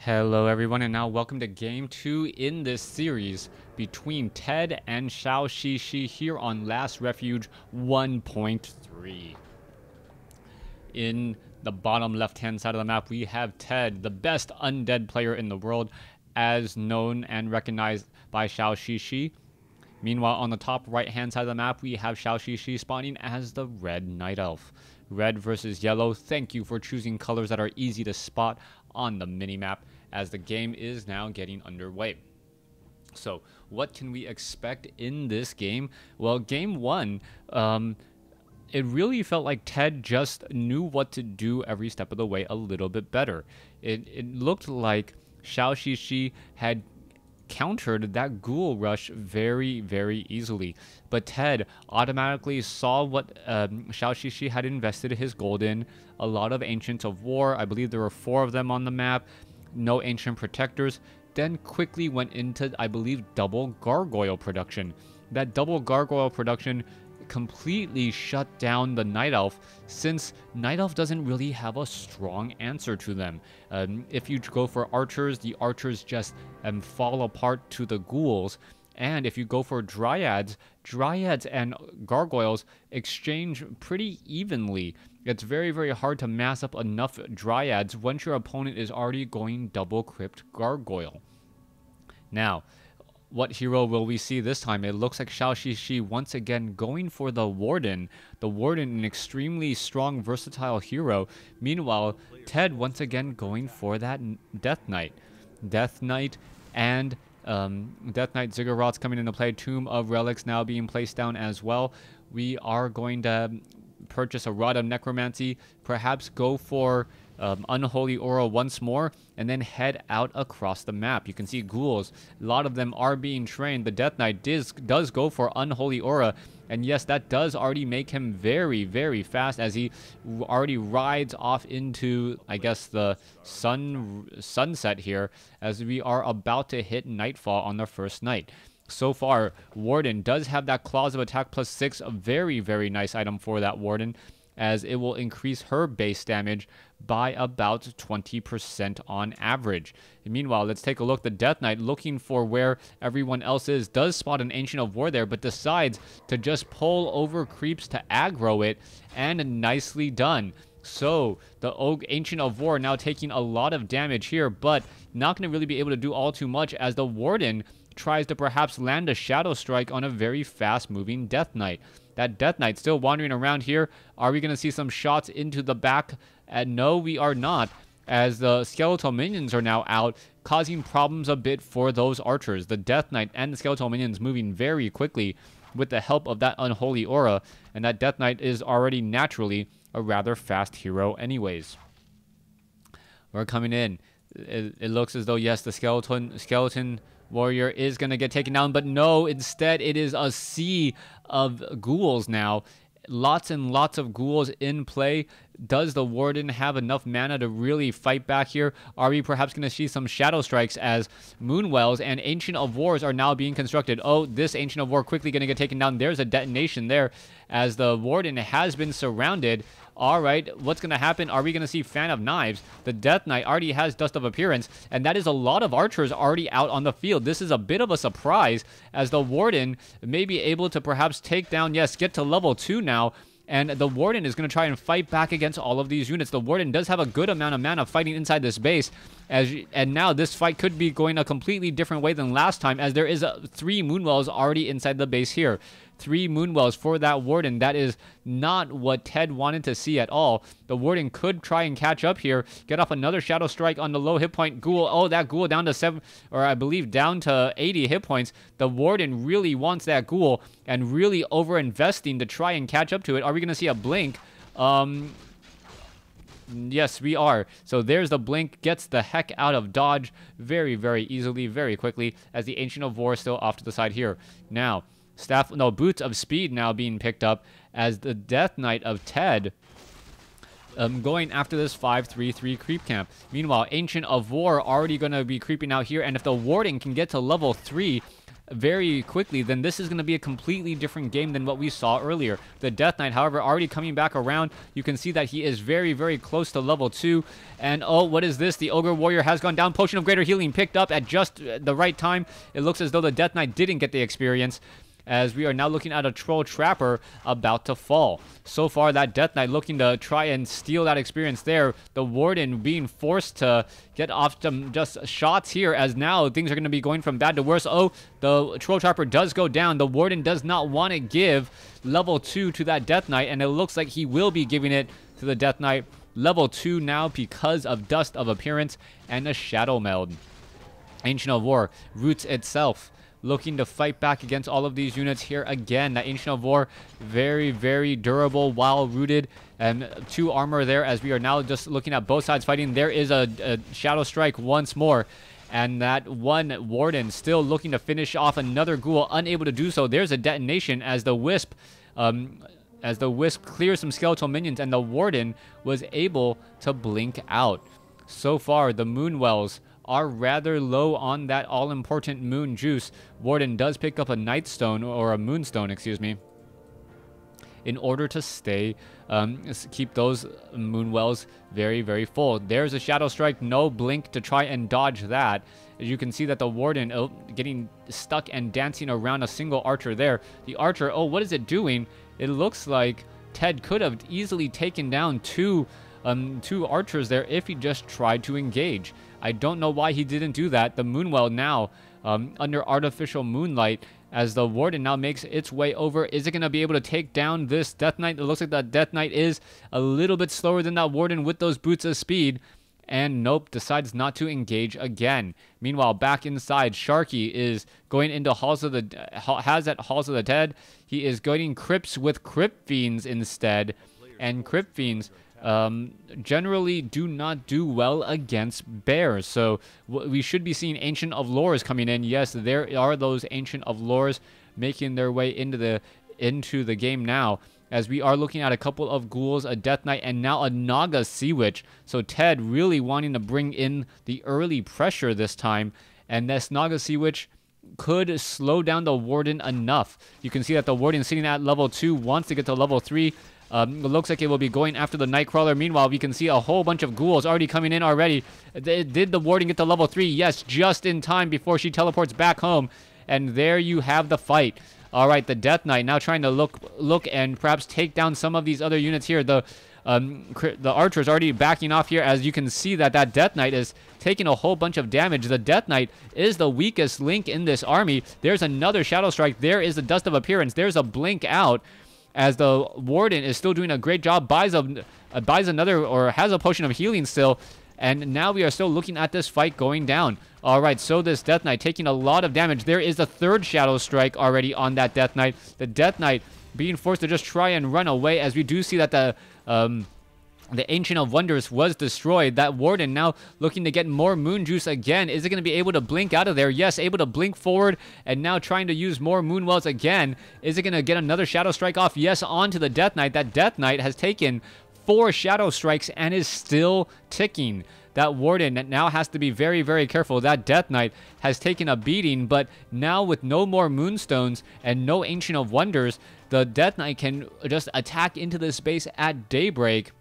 Hello everyone, and now welcome to game 2 in this series between TeD and XiXi here on Last Refuge 1.3. In the bottom left hand side of the map we have TeD, the best undead player in the world, as known and recognized by XiXi. Meanwhile, on the top right hand side of the map we have XiXi spawning as the red night elf. Red versus yellow. Thank you for choosing colors that are easy to spot on the minimap as the game is now getting underway. So what can we expect in this game? Well, game 1, it really felt like TeD just knew what to do every step of the way a little bit better. It looked like XiXi had countered that ghoul rush very, very easily. But TeD automatically saw what XiXi had invested his gold in. A lot of Ancients of War. I believe there were 4 of them on the map. No Ancient Protectors. Then quickly went into, I believe, double Gargoyle production. That double Gargoyle production completely shut down the Night Elf, since Night Elf doesn't really have a strong answer to them. If you go for archers, the archers just fall apart to the ghouls. And if you go for dryads and gargoyles exchange pretty evenly. It's very, very hard to mass up enough dryads once your opponent is already going double crypt gargoyle. Now, what hero will we see this time? It looks like XiXi once again going for the Warden. The Warden, an extremely strong, versatile hero. Meanwhile, TeD once again going for that Death Knight. Death Knight and Death Knight Ziggurats coming into play. Tomb of Relics now being placed down as well. We are going to purchase a Rod of Necromancy. Perhaps go for Unholy Aura once more, and then head out across the map. You can see ghouls, a lot of them are being trained. The Death Knight does go for Unholy Aura, and yes, that does already make him very, very fast as he already rides off into, I guess, the sunset here, as we are about to hit nightfall on the first night. So far, Warden does have that Claws of Attack +6, a very, very nice item for that Warden, as it will increase her base damage by about 20% on average. And meanwhile, let's take a look. The Death Knight, looking for where everyone else is, does spot an Ancient of War there, but decides to just pull over creeps to aggro it, and nicely done. So, the Ancient of War now taking a lot of damage here, but not going to really be able to do all too much as the Warden tries to perhaps land a Shadow Strike on a very fast-moving Death Knight. That Death Knight still wandering around here. Are we going to see some shots into the back? No, we are not, as the skeletal minions are now out, causing problems a bit for those archers. The Death Knight and the skeletal minions moving very quickly with the help of that Unholy Aura, and that Death Knight is already naturally a rather fast hero anyways. We're coming in. It looks as though, yes, the skeleton warrior is going to get taken down, but no, instead it is a sea of ghouls now. Lots and lots of ghouls in play. Does the Warden have enough mana to really fight back here? Are we perhaps going to see some Shadow Strikes as Moonwells and Ancient of Wars are now being constructed? Oh, this Ancient of War quickly going to get taken down. There's a detonation there as the Warden has been surrounded. All right, what's going to happen? Are we going to see Fan of Knives? The Death Knight already has Dust of Appearance, and that is a lot of archers already out on the field. This is a bit of a surprise, as the Warden may be able to perhaps take down, yes, get to level 2 now, and the Warden is going to try and fight back against all of these units. The Warden does have a good amount of mana fighting inside this base, and now this fight could be going a completely different way than last time, as there is 3 Moonwells already inside the base here. 3 Moonwells for that Warden. That is not what TeD wanted to see at all. The Warden could try and catch up here, get off another Shadow Strike on the low hit point ghoul. Oh, that ghoul down to 7, or I believe down to 80 hit points. The Warden really wants that ghoul and really over-investing to try and catch up to it. Are we going to see a blink? Yes, we are. So there's the blink, gets the heck out of dodge very, very easily, very quickly, as the Ancient of War is still off to the side here. Now, Boots of Speed now being picked up as the Death Knight of TeD going after this 5-3-3 creep camp. Meanwhile, Ancient of War already going to be creeping out here, and if the Warden can get to level 3, very quickly, then this is going to be a completely different game than what we saw earlier. The Death Knight, however, already coming back around. You can see that he is very, very close to level 2. And oh, what is this? The Ogre Warrior has gone down. Potion of Greater Healing picked up at just the right time. It looks as though the Death Knight didn't get the experience, as we are now looking at a Troll Trapper about to fall. So far, that Death Knight looking to try and steal that experience there. The Warden being forced to get off some just shots here, as now things are going to be going from bad to worse. Oh, the Troll Trapper does go down. The Warden does not want to give level 2 to that Death Knight, and it looks like he will be giving it to the Death Knight. Level 2 now because of Dust of Appearance and a Shadow Meld. Ancient of War roots itself, looking to fight back against all of these units here again. That Ancient of War, very, very durable while rooted. And 2 armor there, as we are now just looking at both sides fighting. There is a Shadow Strike once more. And that one Warden still looking to finish off another Ghoul, unable to do so. There's a detonation as the Wisp clears some skeletal minions, and the Warden was able to blink out. So far, the Moonwells are rather low on that all-important moon juice. Warden does pick up a Nightstone, or a Moonstone, excuse me, in order to stay, keep those Moonwells very, very full. There's a Shadow Strike, no blink to try and dodge that. As you can see that the Warden getting stuck and dancing around a single archer there. The archer, oh, what is it doing? It looks like TeD could have easily taken down two archers there if he just tried to engage. I don't know why he didn't do that. The Moonwell now under artificial moonlight, as the Warden now makes its way over. Is it going to be able to take down this Death Knight? It looks like that Death Knight is a little bit slower than that Warden with those boots of speed. And nope, decides not to engage again. Meanwhile, back inside, Sharky is going into Halls of the TeD. He is going Crypts with Crypt Fiends instead. And Crypt Fiends generally do not do well against bears. So we should be seeing Ancient of Lores coming in. Yes, there are those Ancient of Lores making their way into the game now, as we are looking at a couple of Ghouls, a Death Knight, and now a Naga Sea Witch. So TeD really wanting to bring in the early pressure this time, and this Naga Sea Witch could slow down the Warden enough. You can see that the Warden sitting at level 2 wants to get to level 3. It looks like it will be going after the Nightcrawler. Meanwhile, we can see a whole bunch of Ghouls already coming in already. Did the Warden get to level 3? Yes, just in time before she teleports back home. And there you have the fight. All right, the Death Knight now trying to look and perhaps take down some of these other units here. The Archer's already backing off here, as you can see that Death Knight is taking a whole bunch of damage. The Death Knight is the weakest link in this army. There's another Shadow Strike. There is the Dust of Appearance. There's a blink out, as the Warden is still doing a great job. Buys another, or has a Potion of Healing still. And now we are still looking at this fight going down. All right, so this Death Knight taking a lot of damage. There is the third Shadow Strike already on that Death Knight. The Death Knight being forced to just try and run away, as we do see that the Ancient of Wonders was destroyed. That Warden now looking to get more Moon Juice again. Is it going to be able to blink out of there? Yes, able to blink forward, and now trying to use more Moonwells again. Is it going to get another Shadow Strike off? Yes, onto the Death Knight. That Death Knight has taken 4 Shadow Strikes and is still ticking. That Warden now has to be very, very careful. That Death Knight has taken a beating, but now with no more Moonstones and no Ancient of Wonders, the Death Knight can just attack into this space at daybreak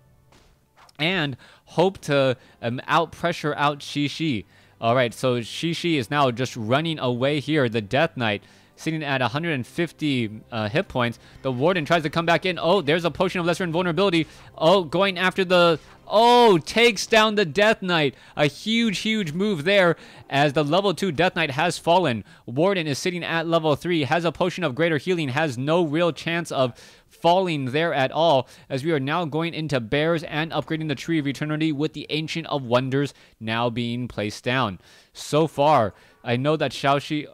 and hope to out-pressure out XiXi. All right, so XiXi is now just running away here. The Death Knight sitting at 150 hit points. The Warden tries to come back in. Oh, there's a Potion of Lesser Invulnerability. Oh, going after the... Oh, takes down the Death Knight. A huge, huge move there, as the level 2 Death Knight has fallen. Warden is sitting at level 3, has a Potion of Greater Healing, has no real chance of falling there at all, as we are now going into bears and upgrading the Tree of Eternity with the Ancient of Wonders now being placed down. So far, I know that Xiaoxi,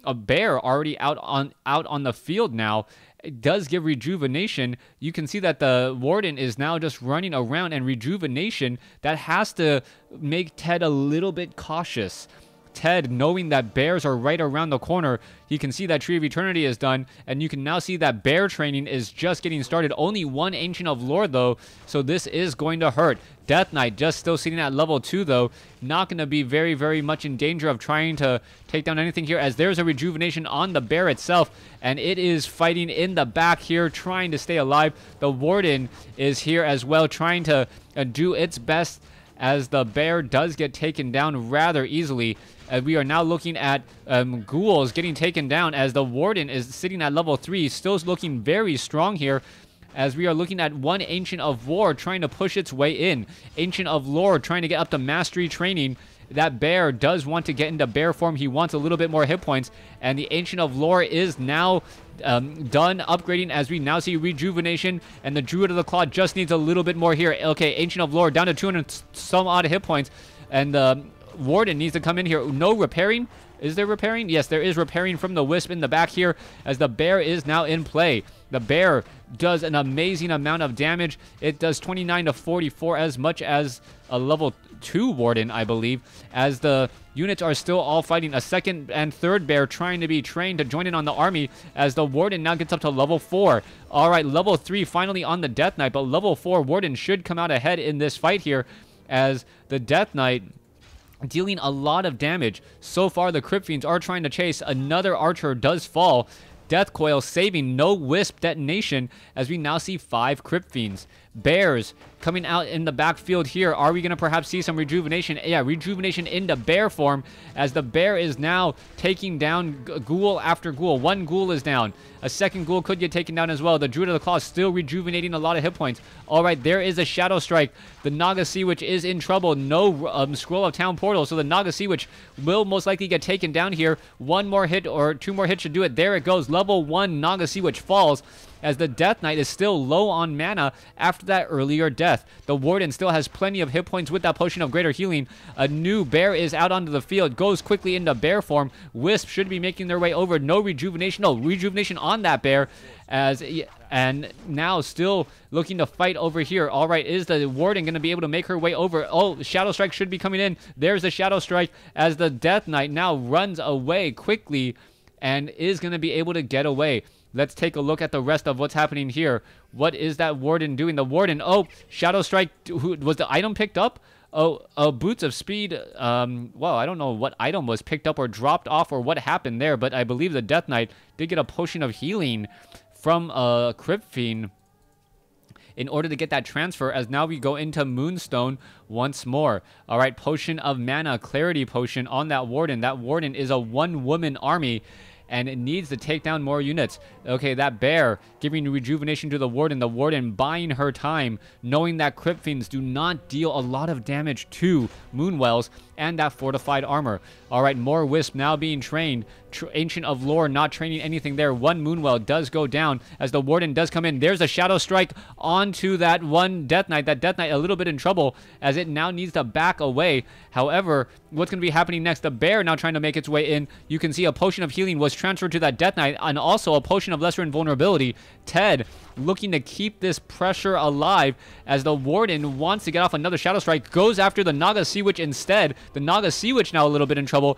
a bear already out on the field now. It does give rejuvenation. You can see that the Warden is now just running around, and rejuvenation, that has to make TeD a little bit cautious. TeD, knowing that bears are right around the corner, you can see that Tree of Eternity is done, and you can now see that bear training is just getting started. Only one Ancient of Lore, though, so this is going to hurt. Death Knight just still sitting at level 2, though. Not going to be very, very much in danger of trying to take down anything here, as there's a rejuvenation on the bear itself, and it is fighting in the back here, trying to stay alive. The Warden is here as well, trying to do its best, as the bear does get taken down rather easily. We are now looking at ghouls getting taken down, as the Warden is sitting at level 3, still looking very strong here, as we are looking at one Ancient of War trying to push its way in. Ancient of Lore trying to get up to mastery training. That bear does want to get into bear form. He wants a little bit more hit points, and the Ancient of Lore is now done upgrading, as we now see rejuvenation, and the Druid of the Claw just needs a little bit more here. Okay, Ancient of Lore down to 200 some odd hit points, and the Warden needs to come in here. No repairing. Is there repairing? Yes, there is repairing from the Wisp in the back here, as the bear is now in play. The bear does an amazing amount of damage. It does 29 to 44, as much as a level 2 Warden, I believe, as the units are still all fighting. A second and third bear trying to be trained to join in on the army, as the Warden now gets up to level 4. All right, level 3 finally on the Death Knight, but level 4 Warden should come out ahead in this fight here, as the Death Knight dealing a lot of damage. So far, the Crypt Fiends are trying to chase. Another archer does fall. Death Coil saving, no Wisp detonation, as we now see 5 Crypt Fiends. Bears coming out in the backfield here. Are we going to perhaps see some rejuvenation? Yeah, rejuvenation into bear form, as the bear is now taking down ghoul after ghoul. One ghoul is down. A second ghoul could get taken down as well. The Druid of the Claw is still rejuvenating a lot of hit points. All right, there is a Shadow Strike. The Naga Sea Witch is in trouble. No Scroll of Town Portal, so the Naga Sea Witch will most likely get taken down here. One more hit or 2 more hits should do it. There it goes. Level 1 Naga Sea Witch falls, as the Death Knight is still low on mana after that earlier death. The Warden still has plenty of hit points with that Potion of Greater Healing. A new bear is out onto the field, goes quickly into bear form. Wisp should be making their way over. No rejuvenation. No rejuvenation on that bear, and now still looking to fight over here. All right, is the Warden going to be able to make her way over? Oh, Shadow Strike should be coming in. There's the Shadow Strike, as the Death Knight now runs away quickly and is going to be able to get away. Let's take a look at the rest of what's happening here. What is that Warden doing? The Warden, oh, Shadow Strike, who was the item picked up? Oh, Boots of Speed. Well, I don't know what item was picked up or dropped off or what happened there, but I believe the Death Knight did get a Potion of Healing from a Crypt Fiend in order to get that transfer, as now we go into Moonstone once more. All right, Potion of Mana, Clarity Potion on that Warden. That Warden is a one-woman army, and it needs to take down more units. Okay, that bear giving rejuvenation to the Warden buying her time, knowing that Crypt Fiends do not deal a lot of damage to Moonwells and that fortified armor. All right, more Wisp now being trained. Ancient of Lore not training anything there. One Moonwell does go down, as the Warden does come in. There's a Shadow Strike onto that one Death Knight. That Death Knight a little bit in trouble, as it now needs to back away. However, what's going to be happening next? The bear now trying to make its way in. You can see a Potion of Healing was transferred to that Death Knight, and also a Potion of Lesser Invulnerability. TeD looking to keep this pressure alive, as the Warden wants to get off another Shadow Strike, goes after the Naga Sea Witch instead. The Naga Sea Witch now a little bit in trouble,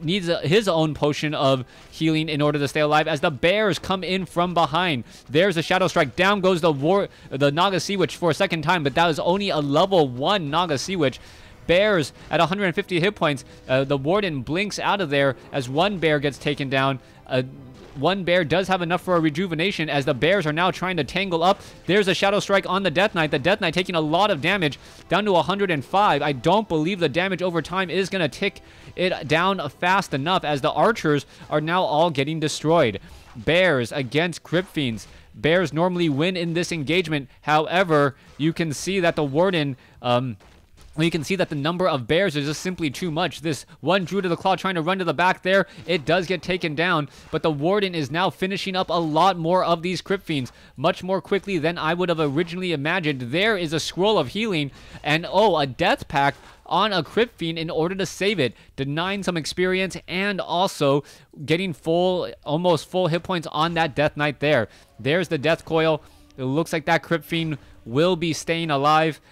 needs his own Potion of Healing in order to stay alive, as the bears come in from behind. There's a Shadow Strike. Down goes the Naga Sea Witch for a second time, but that was only a level 1 Naga Sea Witch. Bears at 150 hit points. The Warden blinks out of there as one bear gets taken down. One bear does have enough for a rejuvenation, as the bears are now trying to tangle up. There's a Shadow Strike on the Death Knight. The Death Knight taking a lot of damage, down to 105. I don't believe the damage over time is going to tick it down fast enough, as the archers are now all getting destroyed. Bears against Crypt Fiends. Bears normally win in this engagement. However, you can see that the Warden... you can see that the number of bears is just simply too much. This one Druid of the Claw trying to run to the back there. It does get taken down, but the Warden is now finishing up a lot more of these Crypt Fiends, much more quickly than I would have originally imagined. There is a Scroll of Healing, and oh, a Death Pact on a Crypt Fiend in order to save it, denying some experience and also getting almost full hit points on that Death Knight there. There's the Death Coil. It looks like that Crypt Fiend will be staying alive.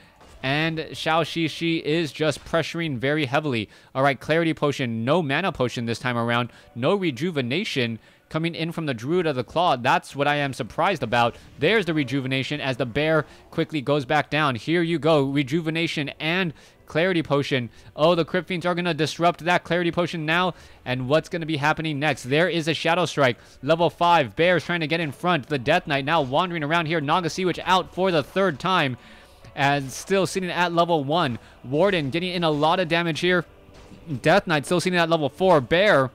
And XiXi is just pressuring very heavily. All right, Clarity Potion, no Mana Potion this time around. No Rejuvenation coming in from the Druid of the Claw. That's what I am surprised about. There's the Rejuvenation as the bear quickly goes back down. Here you go, Rejuvenation and Clarity Potion. Oh, the Crypt Fiends are going to disrupt that Clarity Potion now. And what's going to be happening next? There is a Shadow Strike. Level 5, Bears trying to get in front. The Death Knight now wandering around here. Naga Sea Witch out for the 3rd time. And still sitting at level 1. Warden getting in a lot of damage here. Death Knight still sitting at level 4. Bear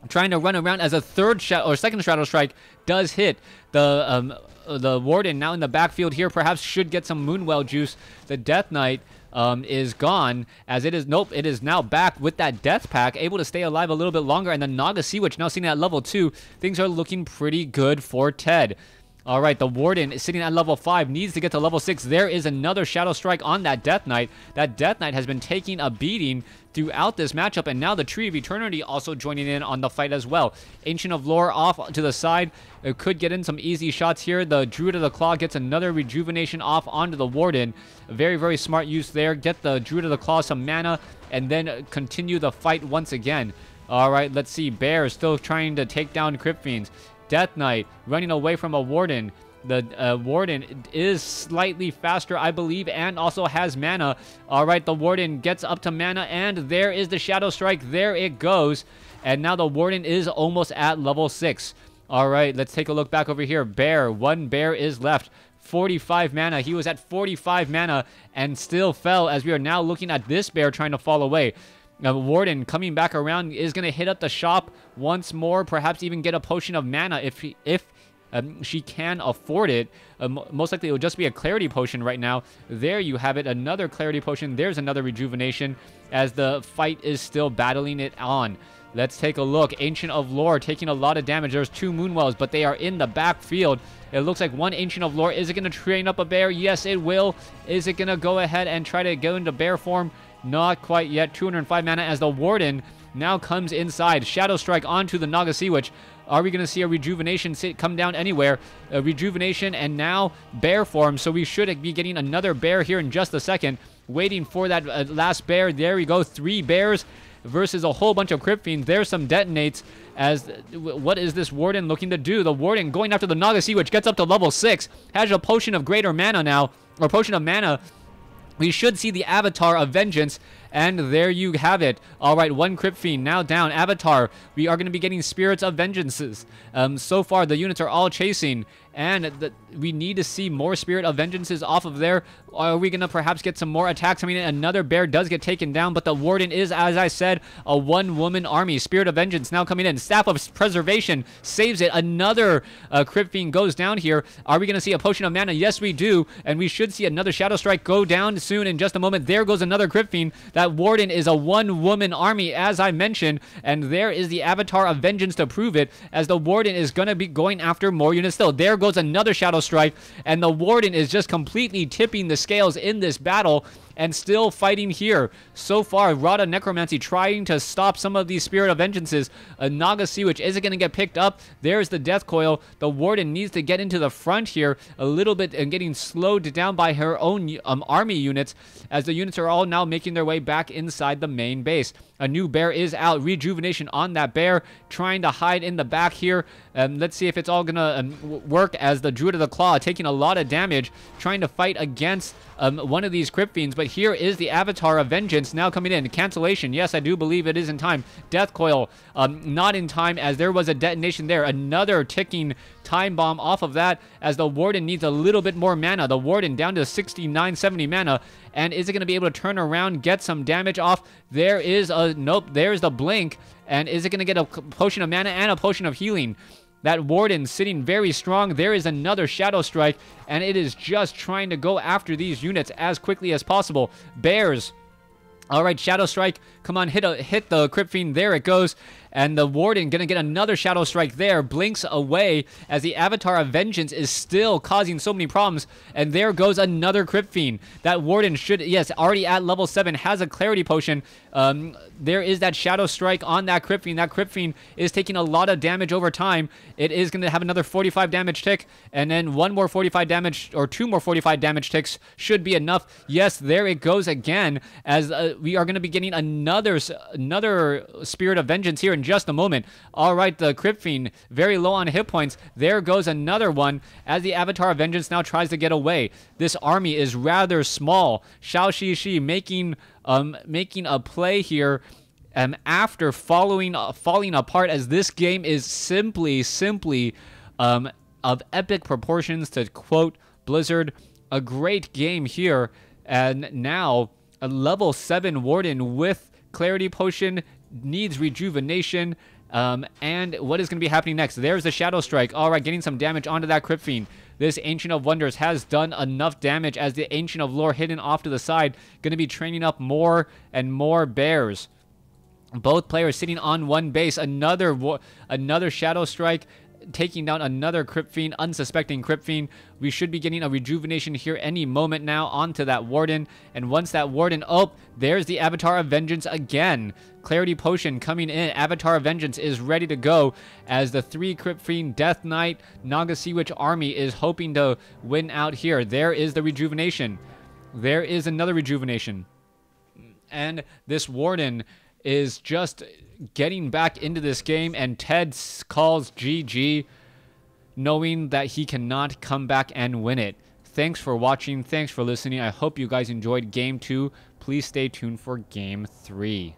trying to run around as a second Shadow Strike does hit. The Warden now in the backfield here perhaps should get some Moonwell juice. The Death Knight is gone as it is. Nope, it is now back with that Death Pack, able to stay alive a little bit longer. And the Naga Sea Witch now sitting at level 2. Things are looking pretty good for TeD. All right, the Warden is sitting at level 5, needs to get to level 6. There is another Shadow Strike on that Death Knight. That Death Knight has been taking a beating throughout this matchup, and now the Tree of Eternity also joining in on the fight as well. Ancient of Lore off to the side. It could get in some easy shots here. The Druid of the Claw gets another Rejuvenation off onto the Warden. Very, very smart use there. Get the Druid of the Claw some mana, and then continue the fight once again. All right, let's see. Bear still trying to take down Crypt Fiends. Death Knight running away from a Warden. The Warden is slightly faster, I believe, and also has mana. All right, the Warden gets up to mana, and there is the Shadow Strike. There it goes. And now the Warden is almost at level 6. All right, let's take a look back over here. Bear, 1 bear is left. 45 mana. He was at 45 mana and still fell, as we are now looking at this bear trying to fall away. Warden coming back around is going to hit up the shop once more, perhaps even get a potion of mana if she can afford it. Most likely it will just be a Clarity Potion right now. There you have it, another Clarity Potion. There's another Rejuvenation as the fight is still battling it on. Let's take a look. Ancient of Lore taking a lot of damage. There's 2 Moonwells, but they are in the backfield. It looks like 1 Ancient of Lore. Is it going to train up a bear? Yes, it will. Is it going to go ahead and try to go into bear form? Not quite yet. 205 mana as the Warden now comes inside. Shadow Strike onto the Naga Sea Witch. Are we going to see a Rejuvenation come down anywhere? A Rejuvenation and now bear form. So we should be getting another bear here in just a second. Waiting for that last bear. There we go. 3 bears versus a whole bunch of Crypt Fiends. There's some detonates. As what is this Warden looking to do? The Warden going after the Naga Sea Witch, gets up to level 6. Has a potion of greater mana now. Or potion of mana. We should see the Avatar of Vengeance, and there you have it. All right, 1 Crypt Fiend now down. Avatar, we are going to be getting Spirits of Vengeances. So far, the units are all chasing, and we need to see more Spirit of Vengeances off of there. Are we going to perhaps get some more attacks? I mean, another bear does get taken down, but the Warden is, as I said, a 1-woman army. Spirit of Vengeance now coming in. Staff of Preservation saves it. Another Crypt Fiend goes down here. Are we going to see a Potion of Mana? Yes, we do, and we should see another Shadow Strike go down soon in just a moment. There goes another Crypt Fiend. That Warden is a 1-woman army, as I mentioned, and there is the Avatar of Vengeance to prove it, as the Warden is going to be going after more units still. There goes another Shadow Strike, and the Warden is just completely tipping the scales in this battle and still fighting here. So far, Rada Necromancy trying to stop some of these Spirit of Vengeances. A Naga Sea Witch isn't going to get picked up. There's the Death Coil. The Warden needs to get into the front here a little bit and getting slowed down by her own army units, as the units are all now making their way back inside the main base. A new bear is out. Rejuvenation on that bear, trying to hide in the back here. Let's see if it's all going to work, as the Druid of the Claw taking a lot of damage, trying to fight against one of these Crypt Fiends. But here is the Avatar of Vengeance now coming in. Cancellation. Yes, I do believe it is in time. Death Coil, not in time, as there was a detonation there. Another ticking time bomb off of that, as the Warden needs a little bit more mana. The Warden down to 69, 70 mana. And is it going to be able to turn around, get some damage off? There is a... Nope, there's the blink. And is it going to get a potion of mana and a potion of healing? That Warden sitting very strong. There is another Shadow Strike, and it is just trying to go after these units as quickly as possible. Bears. All right, Shadow Strike Come on, hit the Crypt Fiend. There it goes. And the Warden gonna get another Shadow Strike there. Blinks away as the Avatar of Vengeance is still causing so many problems. And there goes another Crypt Fiend. That Warden should, yes, already at level 7, has a Clarity Potion. There is that Shadow Strike on that Crypt Fiend. That Crypt Fiend is taking a lot of damage over time. It is going to have another 45 damage tick. And then one more 45 damage, or 2 more 45 damage ticks should be enough. Yes, there it goes again. As we are going to be getting another Spirit of Vengeance here in just a moment. All right, the Crypt Fiend very low on hit points. There goes another one as the Avatar of Vengeance now tries to get away. This army is rather small. XiXi making a play here after falling apart, as this game is simply of epic proportions, to quote Blizzard. A great game here, and now a level 7 Warden with Clarity Potion needs rejuvenation. And what is going to be happening next? There's the Shadow Strike. All right, getting some damage onto that Crypt Fiend. This Ancient of Wonders has done enough damage, as the Ancient of Lore hidden off to the side, going to be training up more and more bears. Both players sitting on one base. Another Shadow Strike, taking down another Crypt Fiend, unsuspecting Crypt Fiend. We should be getting a rejuvenation here any moment now onto that Warden. And once that Warden, oh, there's the Avatar of Vengeance again. Clarity Potion coming in. Avatar of Vengeance is ready to go, as the 3 Crypt Fiend Death Knight Naga Sea Witch army is hoping to win out here. There is the rejuvenation. There is another rejuvenation. And this Warden is just getting back into this game, and TeD calls GG, knowing that he cannot come back and win it. Thanks for watching. Thanks for listening. I hope you guys enjoyed Game 2. Please stay tuned for Game 3.